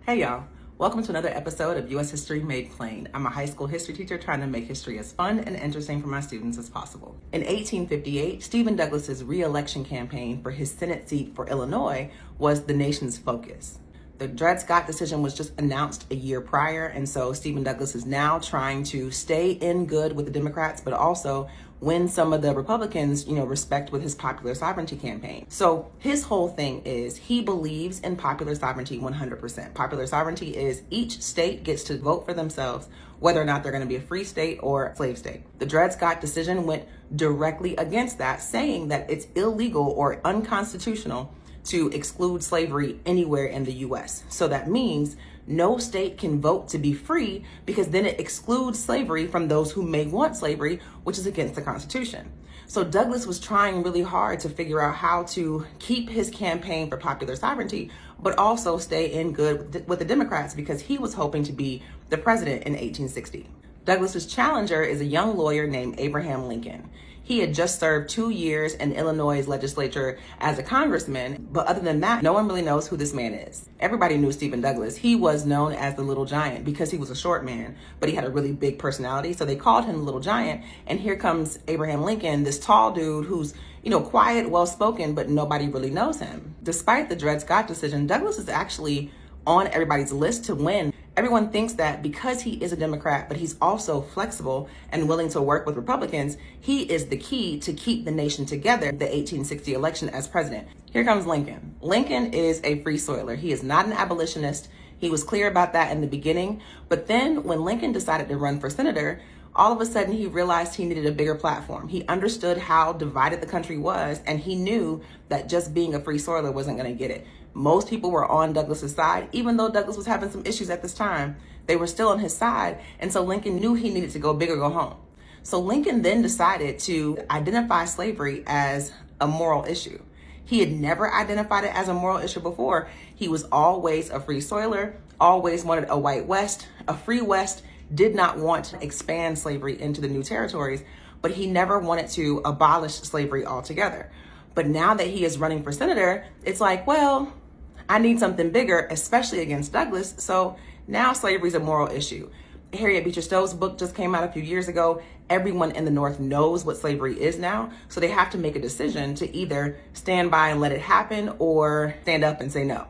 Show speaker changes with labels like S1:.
S1: Hey y'all, welcome to another episode of U.S. History Made Plain. I'm a high school history teacher trying to make history as fun and interesting for my students as possible. In 1858, Stephen Douglas's re-election campaign for his Senate seat for Illinois was the nation's focus. The Dred Scott decision was just announced a year prior, and so Stephen Douglas is now trying to stay in good with the Democrats, but also win some of the Republicans, respect with his popular sovereignty campaign. So his whole thing is he believes in popular sovereignty 100%. Popular sovereignty is each state gets to vote for themselves whether or not they're going to be a free state or a slave state. The Dred Scott decision went directly against that, saying that it's illegal or unconstitutional to exclude slavery anywhere in the U.S. So that means no state can vote to be free because then it excludes slavery from those who may want slavery, which is against the Constitution. So Douglas was trying really hard to figure out how to keep his campaign for popular sovereignty, but also stay in good with the Democrats because he was hoping to be the president in 1860. Douglas's challenger is a young lawyer named Abraham Lincoln. He had just served 2 years in Illinois' legislature as a congressman, but other than that, no one really knows who this man is. Everybody knew Stephen Douglas. He was known as the Little Giant because he was a short man, but he had a really big personality, so they called him the Little Giant. And here comes Abraham Lincoln, this tall dude who's, quiet, well-spoken, but nobody really knows him. Despite the Dred Scott decision, Douglas is actually on everybody's list to win. Everyone thinks that because he is a Democrat, but he's also flexible and willing to work with Republicans, he is the key to keep the nation together the 1860 election as president. Here comes Lincoln. Lincoln is a free soiler. He is not an abolitionist. He was clear about that in the beginning. But then when Lincoln decided to run for senator, all of a sudden he realized he needed a bigger platform. He understood how divided the country was, and he knew that just being a free soiler wasn't going to get it. Most people were on Douglas's side, even though Douglas was having some issues at this time. They were still on his side, and so Lincoln knew he needed to go big or go home. So Lincoln then decided to identify slavery as a moral issue. He had never identified it as a moral issue before. He was always a free soiler, always wanted a white West, a free West, did not want to expand slavery into the new territories, but he never wanted to abolish slavery altogether. But now that he is running for senator, it's like, well, I need something bigger, especially against Douglas. So now slavery is a moral issue. Harriet Beecher Stowe's book just came out a few years ago. Everyone in the North knows what slavery is now. So they have to make a decision to either stand by and let it happen or stand up and say no.